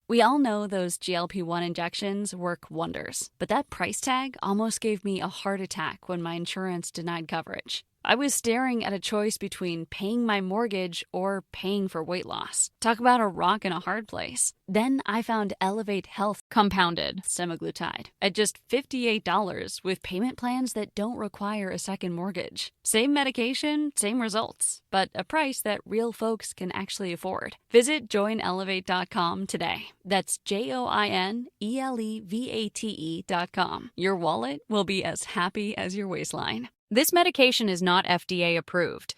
We all know those GLP-1 injections work wonders, but that price tag almost gave me a heart attack when my insurance denied coverage. I was staring at a choice between paying my mortgage or paying for weight loss. Talk about a rock in a hard place. Then I found Elevate Health compounded semaglutide at just $58 with payment plans that don't require a second mortgage. Same medication, same results, but a price that real folks can actually afford. Visit joinelevate.com today. That's JOINELEVATE.com. Your wallet will be as happy as your waistline. This medication is not FDA approved.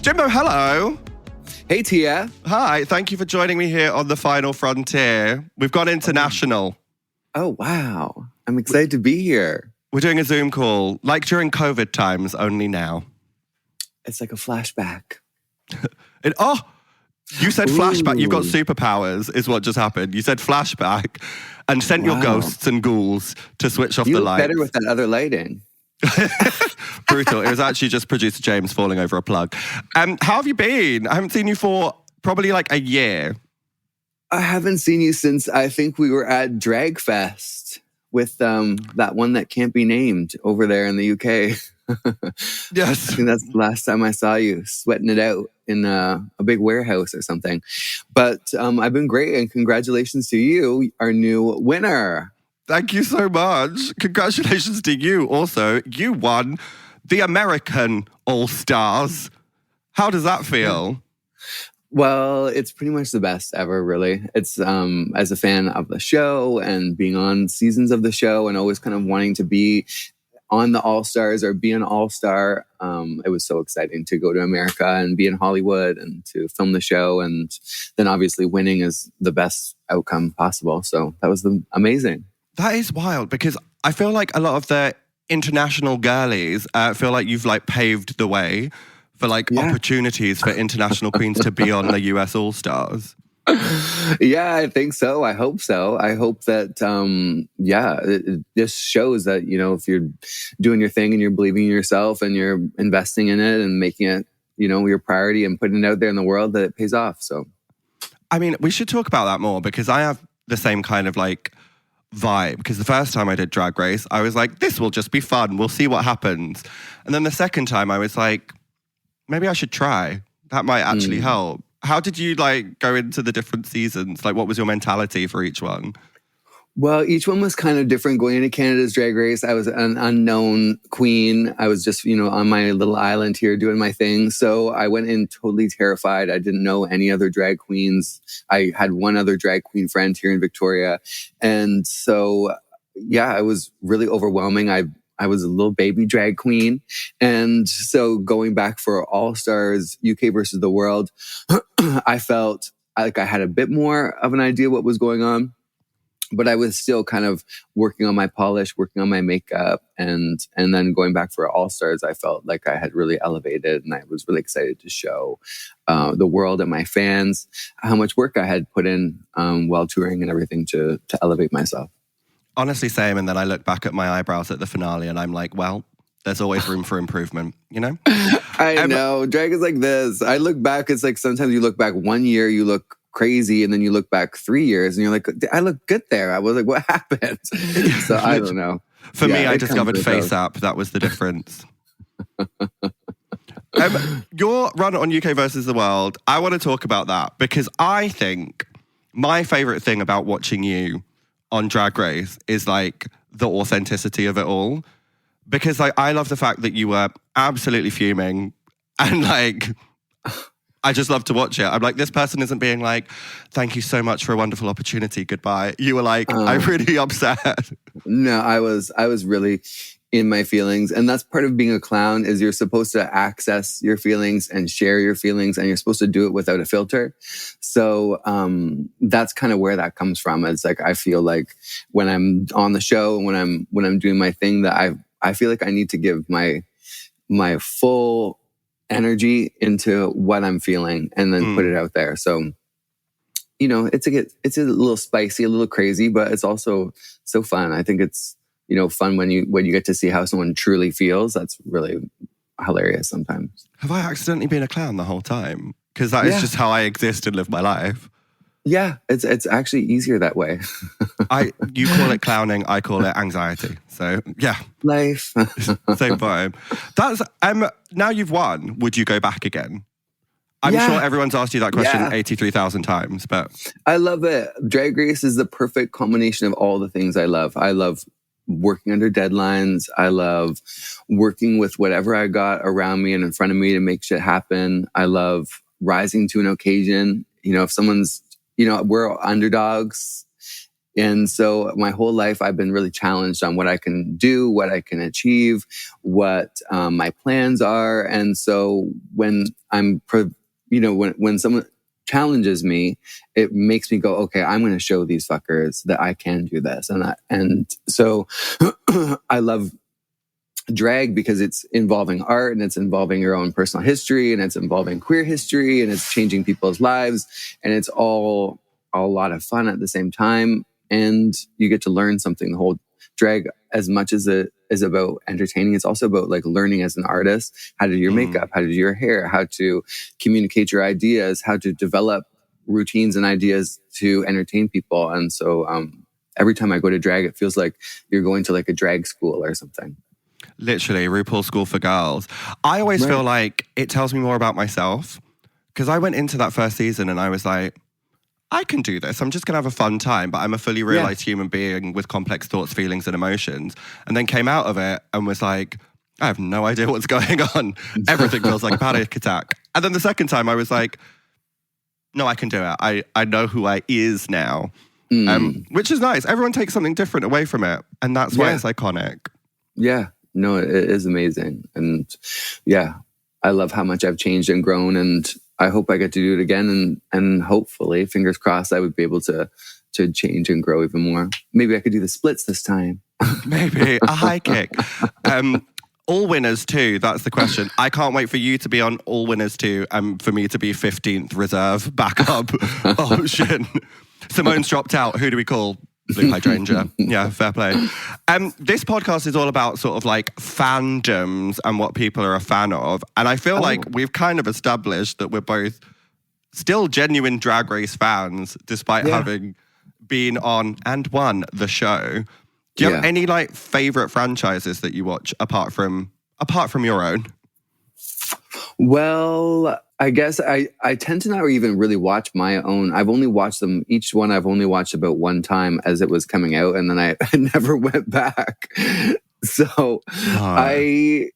Jimbo, hello. Hey, Tia. Hi, thank you for joining me here on the Final FronTia. We've gone international. Oh, wow. I'm excited to be here. We're doing a Zoom call, like during COVID times, only now. It's like a flashback. You said flashback. You've got superpowers, is what just happened. You said flashback and sent your ghosts and ghouls to switch off the lights. You look better with that other lighting. Brutal. It was actually just producer James falling over a plug. How have you been? I haven't seen you for probably like a year. I haven't seen you since I think we were at Drag Fest with that one that can't be named over there in the UK. Yes. I think that's the last time I saw you sweating it out in a big warehouse or something. But I've been great, and congratulations to you, our new winner. Thank you so much. Congratulations to you also. You won the American All-Stars. How does that feel? Well, it's pretty much the best ever, really. It's as a fan of the show and being on seasons of the show and always kind of wanting to be on the All-Stars or be an All-Star. It was so exciting to go to America and be in Hollywood and to film the show. And then obviously winning is the best outcome possible. So that was amazing. That is wild, because I feel like a lot of the international girlies feel like you've like paved the way for like opportunities for international queens to be on the US All-Stars. Yeah, I think so. I hope so. I hope that, it just shows that, you know, if you're doing your thing and you're believing in yourself and you're investing in it and making it, you know, your priority and putting it out there in the world, that it pays off. So, I mean, we should talk about that more, because I have the same kind of like vibe, because the first time I did Drag Race, I was like, this will just be fun. We'll see what happens. And then the second time I was like, maybe I should try. That might actually help. How did you like go into the different seasons? Like, what was your mentality for each one? Well, each one was kind of different. Going into Canada's Drag Race, I was an unknown queen. I was just, you know, on my little island here doing my thing. So I went in totally terrified. I didn't know any other drag queens. I had one other drag queen friend here in Victoria. And so, yeah, it was really overwhelming. I was a little baby drag queen. And so going back for All-Stars UK versus the World, I felt like I had a bit more of an idea what was going on. But I was still kind of working on my polish, working on my makeup. And then going back for All-Stars, I felt like I had really elevated, and I was really excited to show the world and my fans how much work I had put in while touring and everything to elevate myself. Honestly, same. And then I look back at my eyebrows at the finale and I'm like, well, there's always room for improvement, you know? I know. Drag is like this. I look back, it's like sometimes you look back 1 year, you look crazy, and then you look back 3 years and you're like, I look good there. I was like, what happened? So I don't know. For me, I discovered Face App. That was the difference. Your run on UK versus the World, I want to talk about that, because I think my favorite thing about watching you on Drag Race is like the authenticity of it all. Because like, I love the fact that you were absolutely fuming and like, I just love to watch it. I'm like, this person isn't being like, thank you so much for a wonderful opportunity, goodbye. You were like, I'm really upset. No, I was really in my feelings. And that's part of being a clown, is you're supposed to access your feelings and share your feelings, and you're supposed to do it without a filter. So that's kind of where that comes from. It's like, I feel like when I'm on the show and when I'm doing my thing, that I feel like I need to give my full energy into what I'm feeling and then put it out there. So, you know, it's a little spicy, a little crazy, but it's also so fun. I think it's, you know, fun when you get to see how someone truly feels. That's really hilarious sometimes. Have I accidentally been a clown the whole time? Because that is just how I exist and live my life. Yeah, it's actually easier that way. You call it clowning, I call it anxiety. So yeah, life. Same vibe. That's now you've won. Would you go back again? I'm sure everyone's asked you that question 83,000 times, but I love it. Drag Race is the perfect combination of all the things I love. I love working under deadlines. I love working with whatever I got around me and in front of me to make shit happen. I love rising to an occasion. You know, if someone's, you know, we're underdogs. And so my whole life, I've been really challenged on what I can do, what I can achieve, what my plans are. And so when when someone challenges me, it makes me go, okay, I'm going to show these fuckers that I can do this. And so I love drag because it's involving art and it's involving your own personal history and it's involving queer history and it's changing people's lives. And it's all a lot of fun at the same time. And you get to learn something. The whole drag, as much as it is about entertaining, it's also about like learning as an artist, how to do your makeup, how to do your hair, how to communicate your ideas, how to develop routines and ideas to entertain people. And so every time I go to drag, it feels like you're going to like a drag school or something. Literally, RuPaul School for Girls. I always feel like it tells me more about myself because I went into that first season and I was like, I can do this. I'm just going to have a fun time, but I'm a fully realized human being with complex thoughts, feelings, and emotions. And then came out of it and was like, I have no idea what's going on. Everything feels like a panic attack. And then the second time I was like, no, I can do it. I know who I is now, which is nice. Everyone takes something different away from it. And that's why it's iconic. Yeah. No, it is amazing. And yeah, I love how much I've changed and grown, and I hope I get to do it again. And hopefully, fingers crossed, I would be able to change and grow even more. Maybe I could do the splits this time. Maybe a high kick. All Winners 2, that's the question. I can't wait for you to be on All Winners 2 and for me to be 15th reserve backup option. Simone's dropped out. Who do we call? Blue hydrangea. Yeah, fair play. This podcast is all about sort of like fandoms and what people are a fan of. And I feel like we've kind of established that we're both still genuine Drag Race fans, despite having been on and won the show. Do you have any like favorite franchises that you watch apart from your own? Well, I guess I tend to not even really watch my own. I've only watched them, each one I've only watched about one time as it was coming out, and then I never went back. So I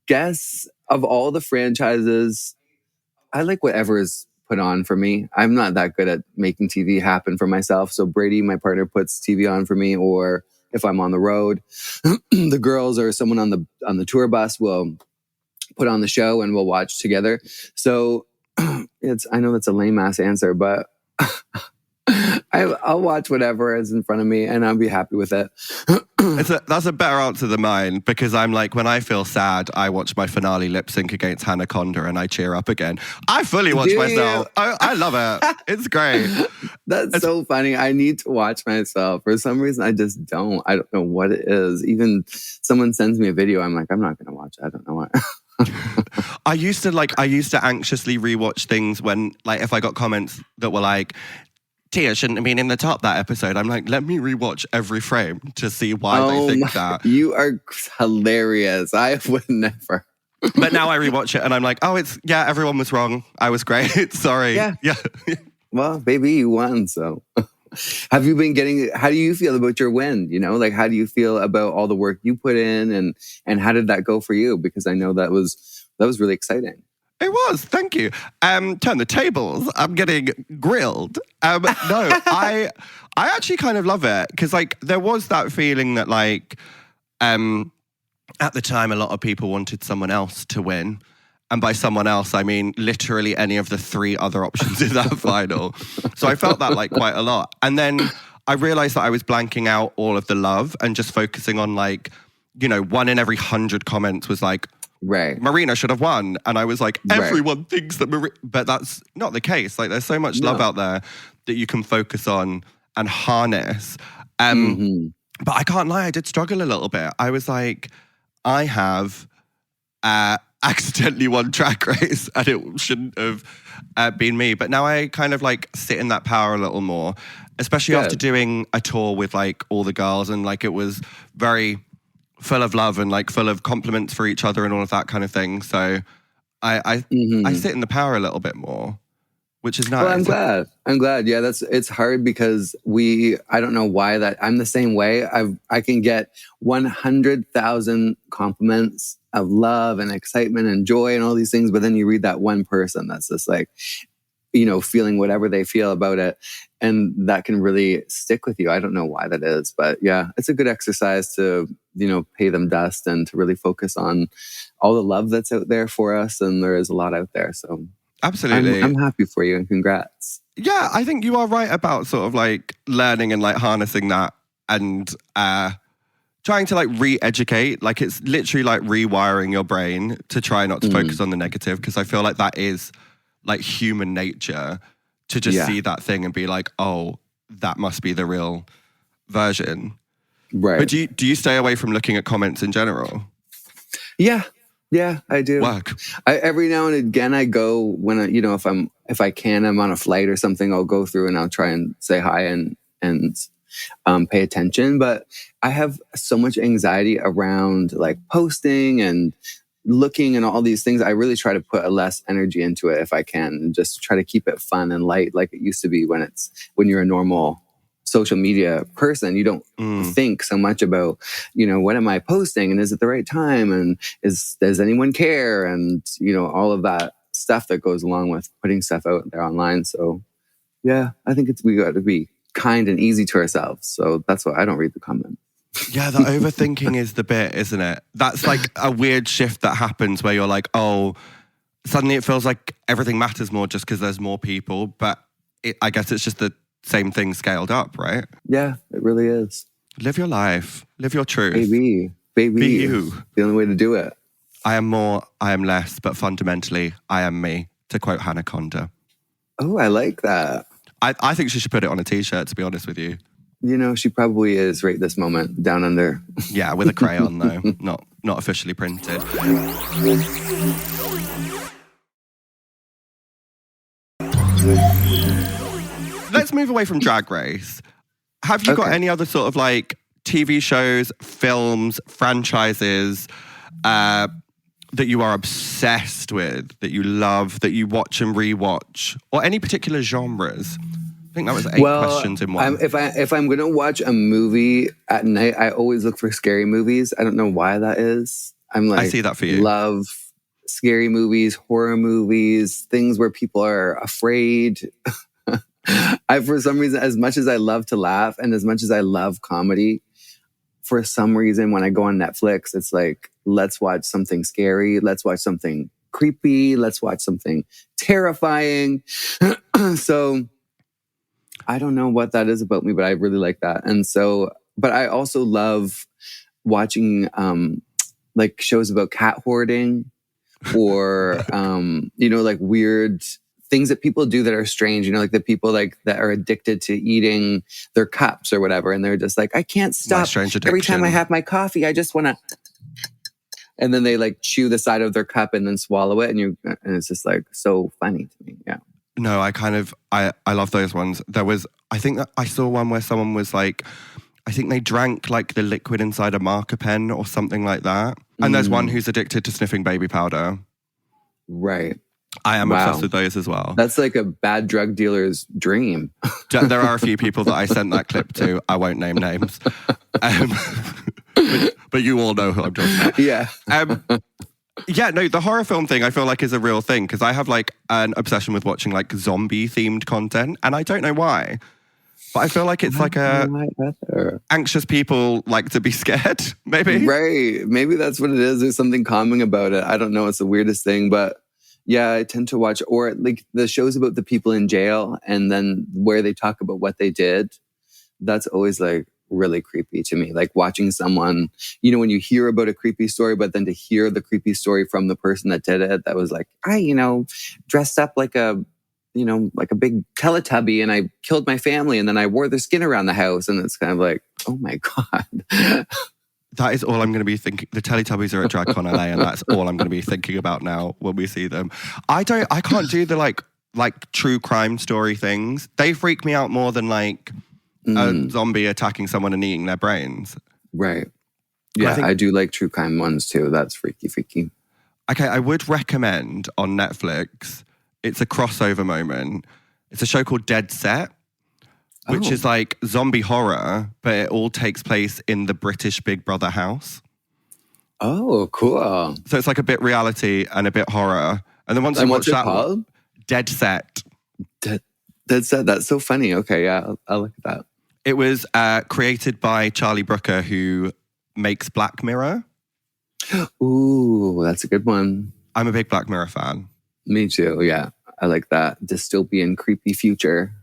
guess of all the franchises, I like whatever is put on for me. I'm not that good at making TV happen for myself. So Brady, my partner, puts TV on for me, or if I'm on the road, the girls or someone on the tour bus will put on the show and we'll watch together. So I know that's a lame ass answer, but I'll watch whatever is in front of me and I'll be happy with it. That's a better answer than mine, because I'm like, when I feel sad, I watch my finale lip sync against Hanaconda and I cheer up again. I fully watch myself. I love it. It's great. That's so funny. I need to watch myself. For some reason, I just don't. I don't know what it is. Even someone sends me a video, I'm like, I'm not going to watch it. I don't know what. I used to anxiously rewatch things when, like, if I got comments that were like, Tia shouldn't have been in the top that episode. I'm like, let me rewatch every frame to see why they think that. You are hilarious. I would never. But now I rewatch it and I'm like, everyone was wrong. I was great. Sorry. Yeah. Well, baby, you won, so. How do you feel about your win? You know, like, how do you feel about all the work you put in and how did that go for you? Because I know that was really exciting. It was, thank you. Turn the tables. I'm getting grilled. No, I actually kind of love it because, like, there was that feeling that, like, at the time, a lot of people wanted someone else to win. And by someone else, I mean literally any of the 3 other options in that final. So I felt that, like, quite a lot. And then I realized that I was blanking out all of the love and just focusing on, like, you know, 1 in every 100 comments was like, right. Marina should have won. And I was like, everyone thinks that Marina... But that's not the case. Like, there's so much love out there that you can focus on and harness. But I can't lie, I did struggle a little bit. I was like, I have accidentally won Drag Race and it shouldn't have been me. But now I kind of like sit in that power a little more, especially after doing a tour with like all the girls, and like it was very full of love and like full of compliments for each other and all of that kind of thing. So I sit in the power a little bit more, which is nice. Well, I'm glad. Yeah, it's hard because I don't know why that I'm the same way. I can get 100,000 compliments of love and excitement and joy and all these things, but then you read that one person that's just like, you know, feeling whatever they feel about it, and that can really stick with you. I don't know why that is, but yeah, it's a good exercise to, you know, pay them dust and to really focus on all the love that's out there for us, and there is a lot out there. So absolutely. I'm happy for you and congrats. Yeah, I think you are right about sort of like learning and like harnessing that and trying to like re-educate. Like it's literally like rewiring your brain to try not to focus on the negative, because I feel like that is like human nature to just see that thing and be like, oh, that must be the real version. Right. But do you stay away from looking at comments in general? Yeah, I do. Work. Every now and again, I go when if I can, I'm on a flight or something, I'll go through and I'll try and say hi and pay attention. But I have so much anxiety around like posting and looking and all these things. I really try to put a less energy into it if I can, and just try to keep it fun and light like it used to be when you're a normal social media person. You don't think so much about, you know, what am I posting and is it the right time and does anyone care, and you know, all of that stuff that goes along with putting stuff out there online. So yeah, I think we got to be kind and easy to ourselves. So that's why I don't read the comments. Yeah, the overthinking is the bit, isn't it? That's like a weird shift that happens where you're like, oh, suddenly it feels like everything matters more just because there's more people. But I guess it's just the same thing scaled up, right? Yeah, it really is. Live your life. Live your truth. Baby. Be you. The only way to do it. I am more, I am less, but fundamentally, I am me, to quote Hannah Conda. Oh, I like that. I think she should put it on a t-shirt, to be honest with you. You know, she probably is right this moment, down under. Yeah, with a crayon though, not officially printed. Let's move away from Drag Race. Have you got any other sort of like TV shows, films, franchises that you are obsessed with, that you love, that you watch and rewatch, or any particular genres? I think that was 8 questions in one. If I'm going to watch a movie at night, I always look for scary movies. I don't know why that is. I'm like, I see that for you. Love scary movies, horror movies, things where people are afraid. For some reason, as much as I love to laugh and as much as I love comedy, for some reason, when I go on Netflix, it's like, let's watch something scary. Let's watch something creepy. Let's watch something terrifying. So I don't know what that is about me, but I really like that. And so, but I also love watching like shows about cat hoarding or, you know, like weird things that people do that are strange, you know, like the people like that are addicted to eating their cups or whatever. And they're just like, I can't stop. Every time I have my coffee, I just want to, and then they like chew the side of their cup and then swallow it. And it's just like so funny to me. Yeah. No, I love those ones. I think that I saw one where someone was like, I think they drank like the liquid inside a marker pen or something like that. And there's one who's addicted to sniffing baby powder. Right. I am obsessed with those as well. That's like a bad drug dealer's dream. There are a few people that I sent that clip to. I won't name names. But you all know who I'm talking about. Yeah. Yeah, no, the horror film thing I feel like is a real thing because I have like an obsession with watching like zombie themed content and I don't know why. But I feel like it's like anxious people like to be scared, maybe. Right. Maybe that's what it is. There's something calming about it. I don't know. It's the weirdest thing, but yeah, I tend to watch or like the shows about the people in jail and then where they talk about what they did. That's always like really creepy to me. Like watching someone, when you hear about a creepy story, but then to hear the creepy story from the person that did it, that was like, I dressed up like a big Teletubby and I killed my family and then I wore their skin around the house. And it's kind of like, oh my God. That is all I'm going to be thinking. The Teletubbies are at DragCon LA, and that's all I'm going to be thinking about now when we see them. I can't do the like true crime story things. They freak me out more than like a zombie attacking someone and eating their brains. Right. Yeah, I do like true crime ones too. That's freaky. Okay, I would recommend on Netflix, it's a crossover moment. It's a show called Dead Set, which is like zombie horror, but it all takes place in the British Big Brother house. Oh, cool. So it's like a bit reality and a bit horror. And then once you watch that one, Dead Set. Dead Set, that's so funny. Okay, yeah, I'll look at that. It was created by Charlie Brooker, who makes Black Mirror. Ooh, that's a good one. I'm a big Black Mirror fan. Me too, yeah. I like that dystopian, creepy future.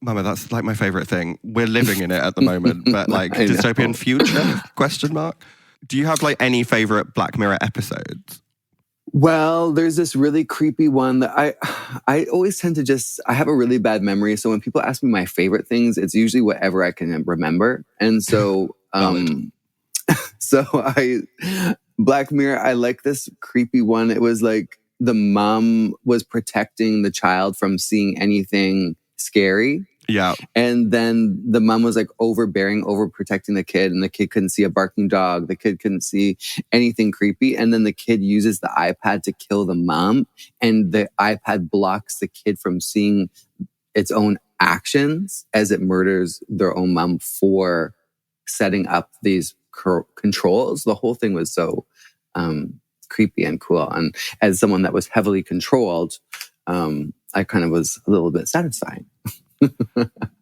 Mama, that's like my favorite thing. We're living in it at the moment, but like dystopian future, question mark. Do you have like any favorite Black Mirror episodes? Well, there's this really creepy one that I always tend to I have a really bad memory. So when people ask me my favorite things, it's usually whatever I can remember. And so, Black Mirror, I like this creepy one. It was like the mom was protecting the child from seeing anything scary. Yeah. And then the mom was like overprotecting the kid, and the kid couldn't see a barking dog. The kid couldn't see anything creepy. And then the kid uses the iPad to kill the mom, and the iPad blocks the kid from seeing its own actions as it murders their own mom for setting up these controls. The whole thing was so creepy and cool. And as someone that was heavily controlled, I kind of was a little bit satisfying.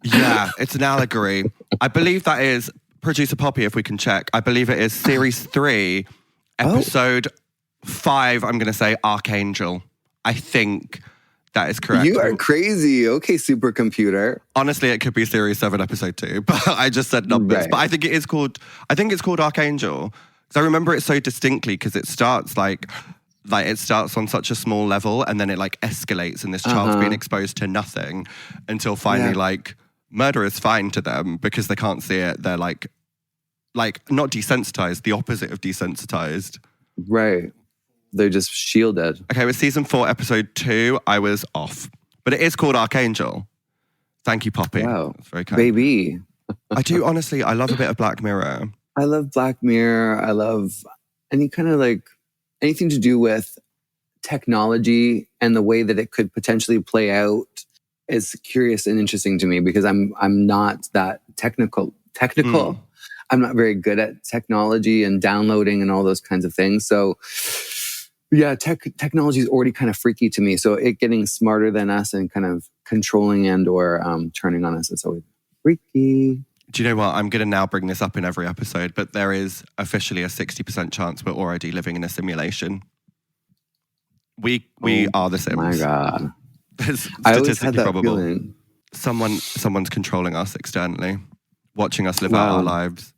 Yeah, it's an allegory. I believe that is Producer Poppy, if we can check. I believe it is Series 3, Episode 5, I'm going to say Archangel. I think that is correct. You are crazy. Okay, supercomputer. Honestly, it could be Series 7, Episode 2, but I just said numbers. Right. But I think it's called Archangel. Because I remember it so distinctly because it starts like it starts on such a small level and then it like escalates and this child's being exposed to nothing until finally like murder is fine to them because they can't see it. They're like not desensitized, the opposite of desensitized. Right. They're just shielded. Okay, with season 4, episode 2, I was off. But it is called Archangel. Thank you, Poppy. Wow. That's very kind. Baby. I do, honestly, I love a bit of Black Mirror. I love Black Mirror. I love any kind of like anything to do with technology and the way that it could potentially play out is curious and interesting to me because I'm not that technical. I'm not very good at technology and downloading and all those kinds of things. So yeah, technology is already kind of freaky to me. So it getting smarter than us and kind of controlling and or turning on us, it's always freaky. Do you know what? I'm going to now bring this up in every episode, but there is officially a 60% chance we're already living in a simulation. We are the Sims. Oh my God. It's I always statistically had that probable. feeling. Someone's controlling us externally, watching us live out our lives.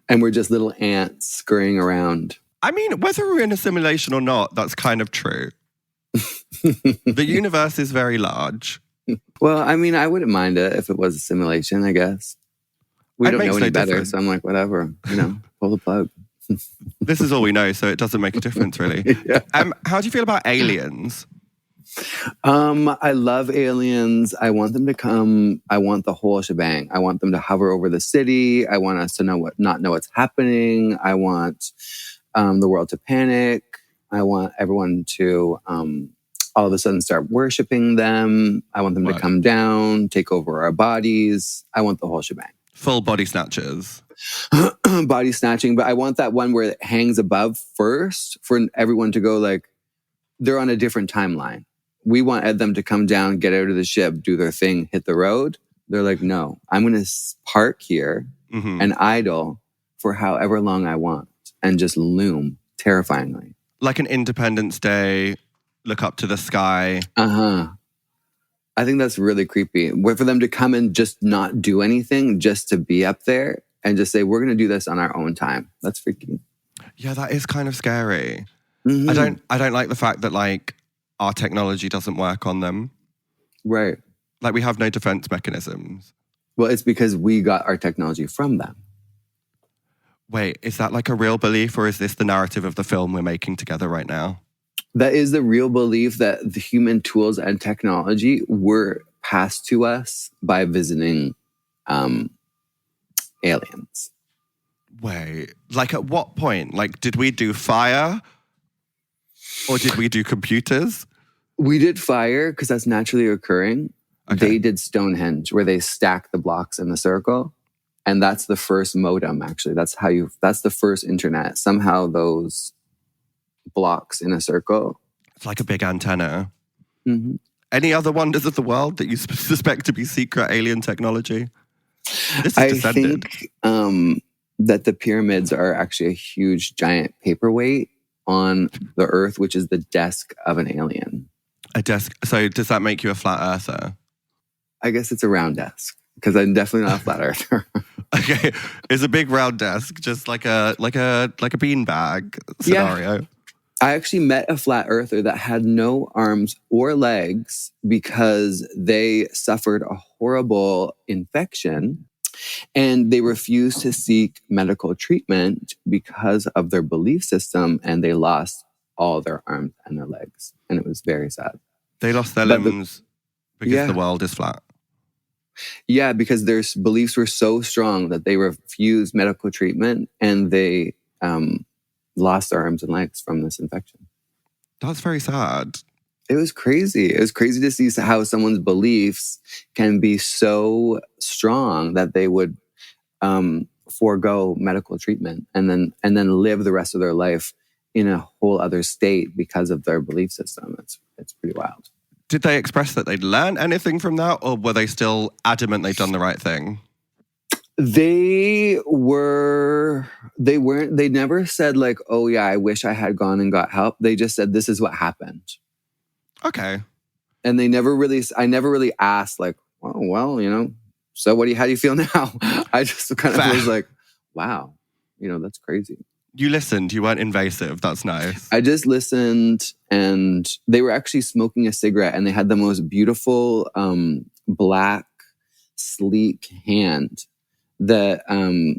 And we're just little ants scurrying around. I mean, whether we're in a simulation or not, that's kind of true. The universe is very large. Well, I mean, I wouldn't mind it if it was a simulation, I guess. We don't know any better, so I'm like, whatever, pull the plug. This is all we know, so it doesn't make a difference, really. Yeah. How do you feel about aliens? I love aliens. I want them to come. I want the whole shebang. I want them to hover over the city. I want us to not know what's happening. I want the world to panic. I want everyone to all of a sudden start worshiping them. I want them to come down, take over our bodies. I want the whole shebang. Full body snatchers. Body snatching, but I want that one where it hangs above first for everyone to go like, they're on a different timeline. We want them to come down, get out of the ship, do their thing, hit the road. They're like, no, I'm going to park here and idle for however long I want and just loom terrifyingly. Like an Independence Day, look up to the sky. I think that's really creepy. Where for them to come and just not do anything, just to be up there and just say, we're going to do this on our own time. That's freaky. Yeah, that is kind of scary. Mm-hmm. I don't like the fact that like our technology doesn't work on them. Right. Like we have no defense mechanisms. Well, it's because we got our technology from them. Wait, is that like a real belief, or is this the narrative of the film we're making together right now? That is the real belief, that the human tools and technology were passed to us by visiting aliens. Wait, like at what point? Like, did we do fire? Or did we do computers? We did fire because that's naturally occurring. Okay. They did Stonehenge, where they stack the blocks in the circle. And that's the first modem, actually. That's the first internet. Somehow those blocks in a circle. It's like a big antenna. Mm-hmm. Any other wonders of the world that you suspect to be secret alien technology? This is I descended. think that the pyramids are actually a huge, giant paperweight on the Earth, which is the desk of an alien. A desk. So does that make you a flat earther? I guess it's a round desk, because I'm definitely not a flat earther. Okay, it's a big round desk, just like a beanbag scenario. Yeah. I actually met a flat earther that had no arms or legs because they suffered a horrible infection and they refused to seek medical treatment because of their belief system, and they lost all their arms and their legs. And it was very sad. They lost their limbs because the world is flat. Yeah, because their beliefs were so strong that they refused medical treatment, and they lost their arms and legs from this infection. That's very sad. It was crazy. It was crazy to see how someone's beliefs can be so strong that they would forego medical treatment and then live the rest of their life in a whole other state because of their belief system. It's pretty wild. Did they express that they'd learned anything from that, or were they still adamant they'd done the right thing? They never said like, oh yeah, I wish I had gone and got help. They just said, this is what happened. Okay. And I never really asked like, oh, well, so how do you feel now? I just kind of was like, wow, that's crazy. You listened, you weren't invasive. That's nice. I just listened, and they were actually smoking a cigarette, and they had the most beautiful black, sleek hand that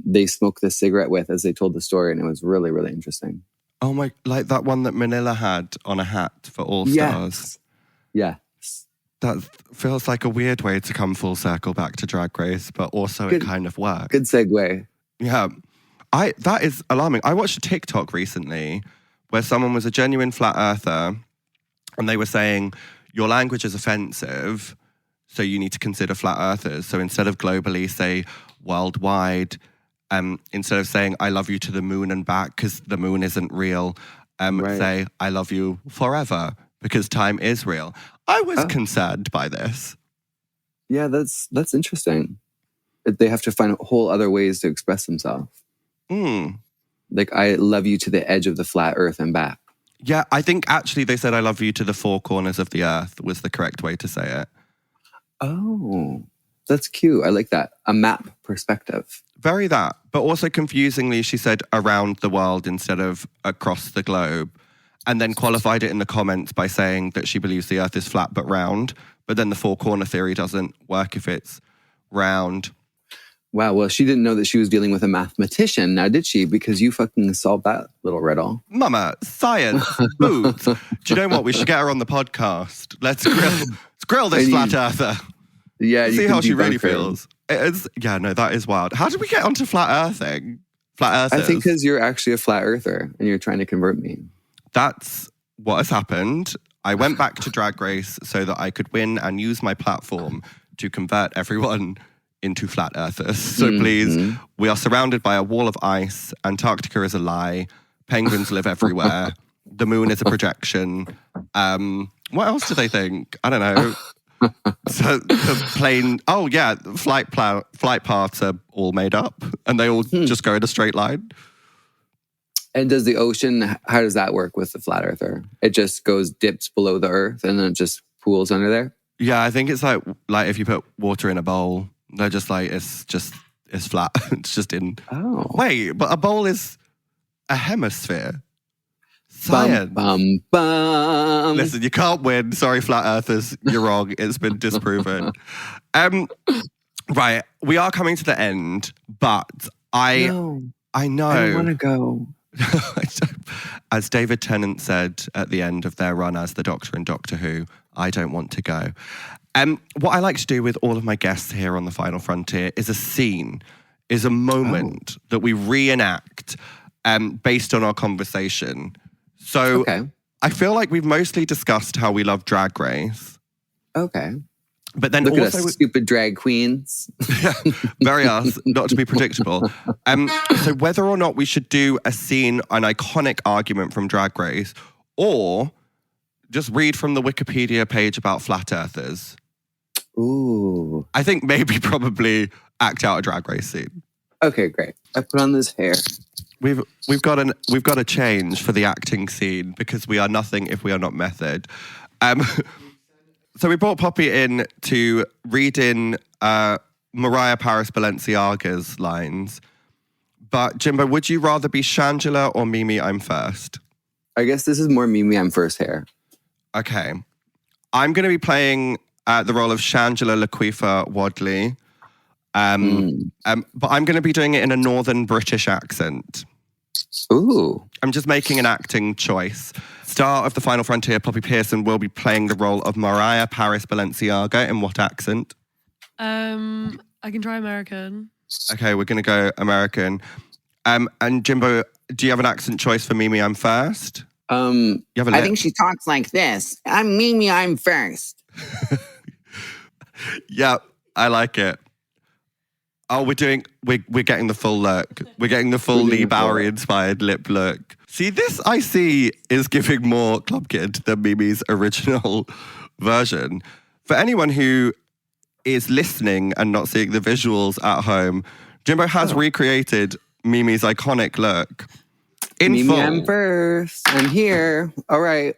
they smoked the cigarette with as they told the story, and it was really, really interesting. Oh my, like that one that Manila had on a hat for All Stars. Yes. That feels like a weird way to come full circle back to Drag Race, but also it kind of worked. Good segue. Yeah. That is alarming. I watched a TikTok recently where someone was a genuine flat earther, and they were saying, your language is offensive, so you need to consider flat earthers. So instead of globally, say worldwide. Instead of saying, I love you to the moon and back, because the moon isn't real, say, I love you forever, because time is real. I was concerned by this. Yeah, that's interesting. They have to find whole other ways to express themselves. Like, I love you to the edge of the flat earth and back. Yeah, I think actually they said I love you to the four corners of the earth was the correct way to say it. Oh, that's cute. I like that. A map perspective. Very that. But also confusingly, she said around the world instead of across the globe. And then qualified it in the comments by saying that she believes the earth is flat but round. But then the four corner theory doesn't work if it's round. Wow, well, she didn't know that she was dealing with a mathematician, now did she? Because you fucking solved that little riddle. Mama, science, boots. Do you know what? We should get her on the podcast. Let's grill this flat earther. Yeah, see how she really feels. That is wild. How did we get onto flat earthing? Flat earthers? I think because you're actually a flat earther and you're trying to convert me. That's what has happened. I went back to Drag Race so that I could win and use my platform to convert everyone into flat earthers. So please, we are surrounded by a wall of ice. Antarctica is a lie. Penguins live everywhere. The moon is a projection. What else do they think? I don't know. So the plane, flight paths are all made up and they all just go in a straight line. And does the ocean, how does that work with the flat earther? It just dips below the earth and then it just pools under there? Yeah, I think it's like if you put water in a bowl, they're just like, it's just is flat. It's just in... Oh. Wait, but a bowl is a hemisphere. Science. Bum, bum, bum. Listen, you can't win. Sorry, flat earthers. You're wrong. It's been disproven. Right, we are coming to the end, but I know. I don't want to go. As David Tennant said at the end of their run as the Doctor in Doctor Who, I don't want to go. What I like to do with all of my guests here on the Final Frontier is a scene, is a moment that we reenact based on our conversation. So I feel like we've mostly discussed how we love Drag Race. Okay. But then Look also... at us stupid drag queens. Very us, not to be predictable. So whether or not we should do a scene, an iconic argument from Drag Race, or just read from the Wikipedia page about flat earthers. Ooh. I think maybe probably act out a Drag Race scene. Okay, great. I put on this hair. We've got a change for the acting scene because we are nothing if we are not method. So we brought Poppy in to read in Mariah Paris Balenciaga's lines. But Jimbo, would you rather be Shangela or Mimi I'm First? I guess this is more Mimi I'm First hair. Okay. I'm going to be playing the role of Shangela Laquifa Wadley. But I'm going to be doing it in a Northern British accent. Ooh. I'm just making an acting choice. Star of the Final Frontier, Poppy Pearson, will be playing the role of Mariah Paris Balenciaga. In what accent? I can try American. Okay, we're going to go American. And Jimbo, do you have an accent choice for Mimi I'm First? I think she talks like this. I'm Mimi I'm First. Yeah, I like it. Oh, we're getting the full look. We're getting the full Lee Bowery inspired lip look. See, this I see is giving more Club Kid than Mimi's original version. For anyone who is listening and not seeing the visuals at home, Jimbo has recreated Mimi's iconic look. Mimi, I'm first. I'm here. All right.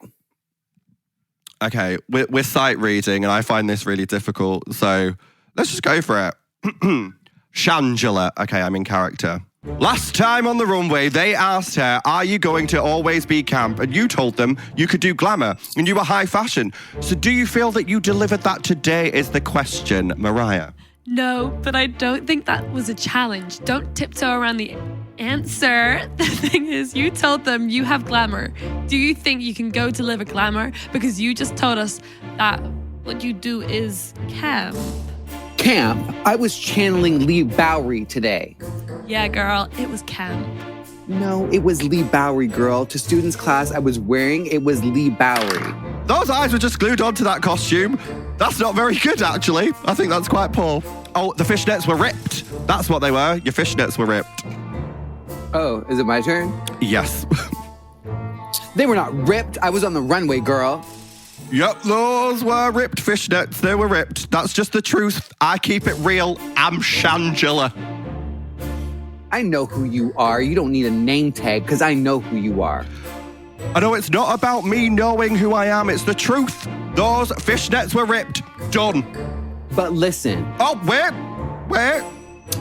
Okay, we're sight reading, and I find this really difficult. So let's just go for it. Shangela. Okay, I'm in character. Last time on the runway, they asked her, are you going to always be camp? And you told them you could do glamour and you were high fashion. So do you feel that you delivered that today is the question, Mariah? No, but I don't think that was a challenge. Don't tiptoe around the answer. The thing is, you told them you have glamour. Do you think you can go deliver glamour? Because you just told us that what you do is camp. Camp? I was channeling Lee Bowery today. Yeah, girl, it was camp. No, it was Lee Bowery, girl. To students' class I was wearing, it was Lee Bowery. Those eyes were just glued onto that costume. That's not very good, actually. I think that's quite poor. Oh, the fishnets were ripped. That's what they were. Your fishnets were ripped. Oh, is it my turn? Yes. They were not ripped. I was on the runway, girl. Yep, those were ripped fishnets. They were ripped. That's just the truth. I keep it real. I'm Shangela. I know who you are. You don't need a name tag because I know who you are. I know it's not about me knowing who I am. It's the truth. Those fishnets were ripped. Done. But listen. Oh, wait.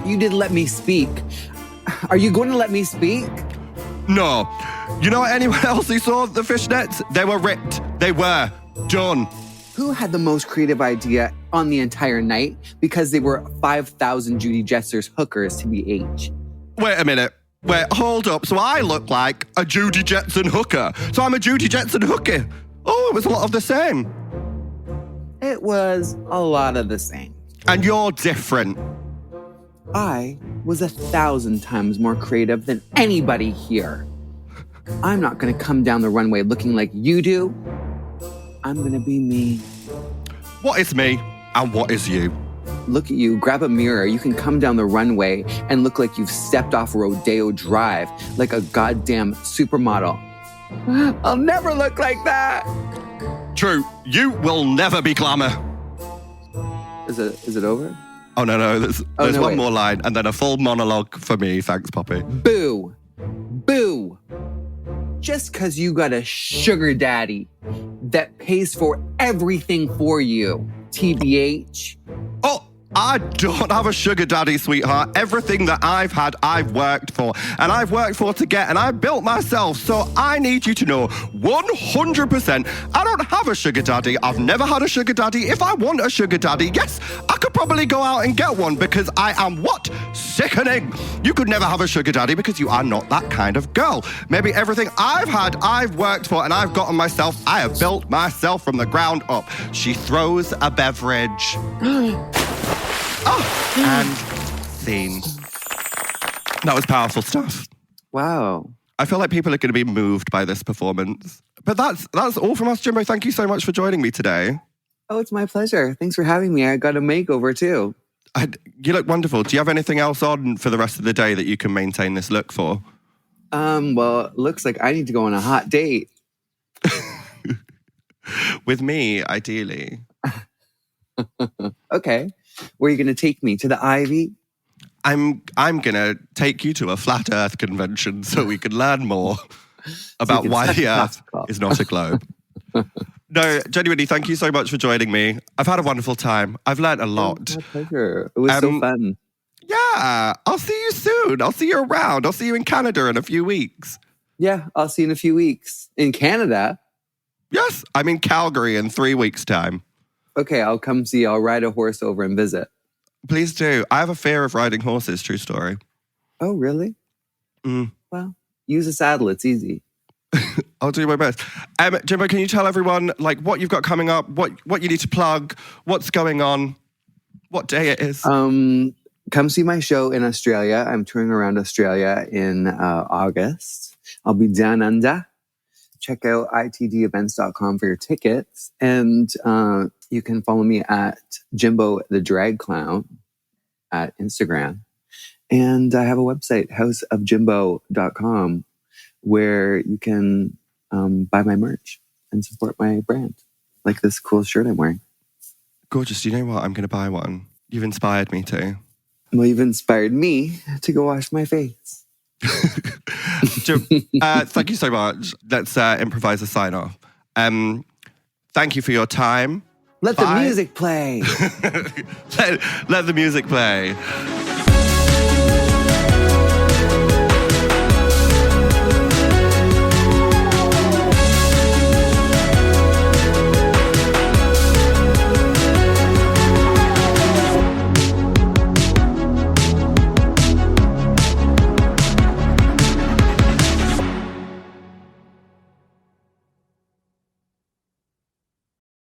You didn't let me speak. Are you going to let me speak? No. You know anyone else who saw the fishnets? They were ripped. They were. Done. Who had the most creative idea on the entire night? Because they were 5,000 Judy Jester's hookers to be H. Wait a minute. Wait, hold up. So I look like a Judy Jetson hooker. So I'm a Judy Jetson hooker. Oh, it was a lot of the same. It was a lot of the same. And you're different. I was 1,000 times more creative than anybody here. I'm not going to come down the runway looking like you do. I'm going to be me. What is me and what is you? Look at you, grab a mirror. You can come down the runway and look like you've stepped off Rodeo Drive, like a goddamn supermodel. I'll never look like that. True, you will never be glamour. Is it over? Oh, no, there's one more line and then a full monologue for me. Thanks, Poppy. Boo. Boo. Just because you got a sugar daddy that pays for everything for you, TBH. Oh, I don't have a sugar daddy, sweetheart. Everything that I've had, I've worked for. And I've worked for to get, and I built myself. So I need you to know 100%, I don't have a sugar daddy. I've never had a sugar daddy. If I want a sugar daddy, yes, I could probably go out and get one because I am what? Sickening. You could never have a sugar daddy because you are not that kind of girl. Maybe everything I've had, I've worked for, and I've gotten myself. I have built myself from the ground up. She throws a beverage. And scene. That was powerful stuff. Wow. I feel like people are going to be moved by this performance. But that's all from us, Jimbo. Thank you so much for joining me today. Oh, it's my pleasure. Thanks for having me. I got a makeover too. You look wonderful. Do you have anything else on for the rest of the day that you can maintain this look for? Well, it looks like I need to go on a hot date. With me, ideally. Okay. Where are you going to take me? To the Ivy? I'm going to take you to a flat Earth convention so we can learn more about why the Earth is not a globe. No, genuinely, thank you so much for joining me. I've had a wonderful time. I've learned a lot. My pleasure. It was so fun. Yeah, I'll see you soon. I'll see you around. I'll see you in Canada in a few weeks. Yeah, I'll see you in a few weeks. In Canada? Yes, I'm in Calgary in 3 weeks' time. Okay, I'll come see you. I'll ride a horse over and visit. Please do. I have a fear of riding horses, true story. Oh, really? Well, use a saddle. It's easy. I'll do my best. Jimbo, can you tell everyone what you've got coming up, what you need to plug, what's going on, what day it is? Come see my show in Australia. I'm touring around Australia in August. I'll be down under. Check out itdevents.com for your tickets. And you can follow me at Jimbo the Drag Clown at Instagram. And I have a website, houseofjimbo.com, where you can buy my merch and support my brand. Like this cool shirt I'm wearing. Gorgeous. Do you know what? I'm going to buy one. You've inspired me to. Well, you've inspired me to go wash my face. Thank you so much. Let's improvise a sign-off. Thank you for your time. Let the music play. Let the music play.